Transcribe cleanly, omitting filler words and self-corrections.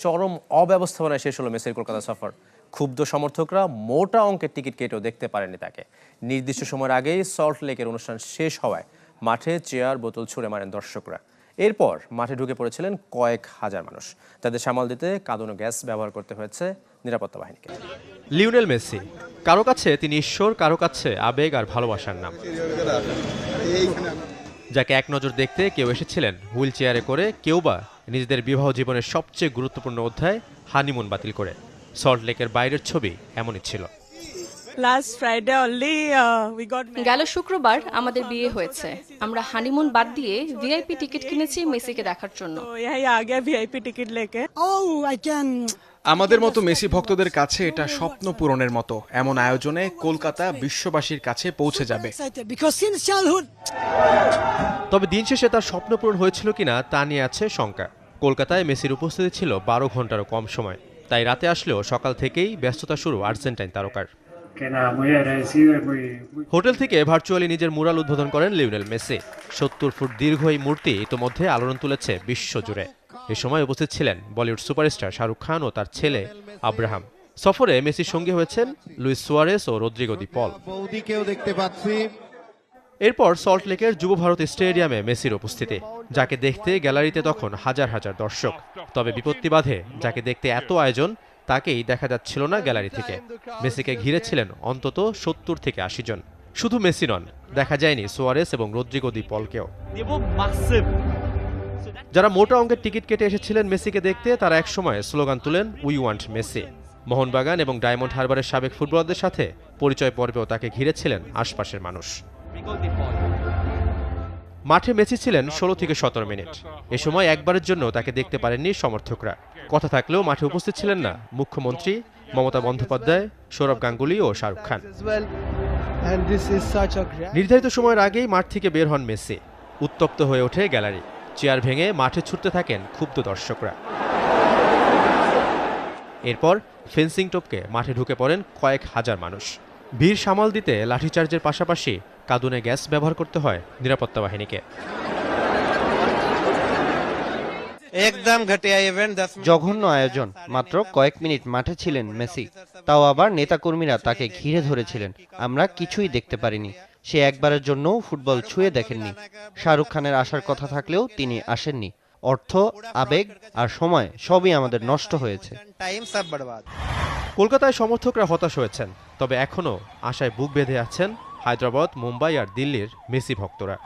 চরম অব্যবস্থাপনায় শেষ হলো মেসির কলকাতা সফর। ক্ষুব্ধ সমর্থকরা মোটা অঙ্কের টিকিট কেটেও দেখতে পারেনি তাকে। নির্দিষ্ট সময়ের আগেই সল্ট লেকের অনুষ্ঠান শেষ হওয়ায় মাঠে চেয়ার বোতল ছুঁড়ে মারেন দর্শকরা। এরপর মাঠে ঢুকে পড়েছিলেন কয়েক হাজার মানুষ। তাদের সামাল দিতে কাঁদানো গ্যাস ব্যবহার করতে হয়েছে নিরাপত্তা বাহিনীকে। লিওনেল মেসি, কারো কাছে তিনি ঈশ্বর, কারো কাছে আবেগ আর ভালোবাসার নাম। যাকে এক নজর দেখতে কেউ এসেছিলেন হুইল চেয়ারে করে, কেউ বা নিজেদের বিবাহ জীবনের সবচেয়ে গুরুত্বপূর্ণ অধ্যায় হানিমুন বাতিল করে। সল্ট লেকের বাইরের ছবি এমনই ছিল। গেল শুক্রবার আমাদের বিয়ে হয়েছে। আমরা হানিমুন বাদ দিয়ে ভিআইপি টিকিট কিনেছি মেসিকে দেখার জন্য। আমাদের মতো মেসি ভক্তদের কাছে এটা স্বপ্ন পূরণের মতো। এমন আয়োজনে কলকাতা বিশ্ববাসীর কাছে পৌঁছে যাবে। তবে দিন শেষে তার স্বপ্ন পূরণ হয়েছিল কিনা তা নিয়ে আছে শঙ্কা। কলকাতায় মেসির উপস্থিতি ছিল 12 ঘন্টারও কম সময়, তাই রাতে আসলেও সকাল থেকেই ব্যস্ততা শুরু আর্জেন্টাইন তারকার। হোটেল থেকে ভার্চুয়ালি নিজের মুরাল উদ্বোধন করেন লিওনেল মেসি। 70 ফুট দীর্ঘ এই মূর্তি ইতোমধ্যে আলোড়ন তুলেছে বিশ্বজুড়ে। এ সময় উপস্থিত ছিলেন বলিউড সুপারস্টার শাহরুখ খান ও তার ছেলে আব্রাহাম। সফরে মেসির সঙ্গী হয়েছেন লুইস সুয়ারেস ও রদ্রিগো দি পল। এরপর সল্ট লেকের যুব ভারত স্টেডিয়ামে মেসির উপস্থিতি, যাকে দেখতে গ্যালারিতে তখন হাজার হাজার দর্শক। তবে বিপত্তি বাধে, যাকে দেখতে এত আয়োজন তাকেই দেখা যাচ্ছিল না গ্যালারি থেকে। মেসিকে ঘিরে ছিলেন অন্তত 70 থেকে 80 জন। শুধু মেসি নন, দেখা যায়নি সুয়ারেস এবং রদ্রিগো দি পলকেও। যারা মোটা অঙ্কের টিকিট কেটে এসেছিলেন মেসিকে দেখতে, তারা একসময় স্লোগান তুলেন উই ওয়ান্ট মেসি। মোহনবাগান এবং ডায়মন্ড হারবারের সাবেক ফুটবলারদের সাথে পরিচয় পর্বেও তাকে ঘিরেছিলেন আশপাশের মানুষ। মাঠে মেসি ছিলেন 16 থেকে 17 মিনিট। এ সময় একবারের জন্য তাকে দেখতে পারেননি সমর্থকরা। কথা থাকলেও মাঠে উপস্থিত ছিলেন না মুখ্যমন্ত্রী মমতা বন্দ্যোপাধ্যায়, সৌরভ গাঙ্গুলি ও শাহরুখ খান। নির্ধারিত সময়ের আগেই মাঠ থেকে বের হন মেসি। উত্তপ্ত হয়ে ওঠে গ্যালারি। চেয়ার ভেঙে মাঠে ছুটতে থাকেন ক্ষুব্ধ দর্শকরা। এরপর ফেন্সিং টপকে মাঠে ঢুকে পড়েন কয়েক হাজার মানুষ। ভিড় সামাল দিতে লাঠিচার্জের পাশাপাশি কাঁদুনে গ্যাস ব্যবহার করতে হয় নিরাপত্তা বাহিনীকে। জঘন্য আয়োজন। মাত্র কয়েক মিনিট মাঠে ছিলেন মেসি, তাও আবার নেতাকর্মীরা তাকে ঘিরে ধরেছিলেন। আমরা কিছুই দেখতে পারিনি। সে একবারের জন্যও ফুটবল ছুঁয়ে দেখেননি। শাহরুখ খানের আসার কথা থাকলেও তিনি আসেননি। অর্থ, আবেগ আর সময় সবই আমাদের নষ্ট হয়েছে। কলকাতায় সমর্থকরা হতাশ হয়েছেন, তবে এখনও আশায় বুক বেঁধে আছেন হায়দ্রাবাদ, মুম্বাই আর দিল্লির মেসি ভক্তরা।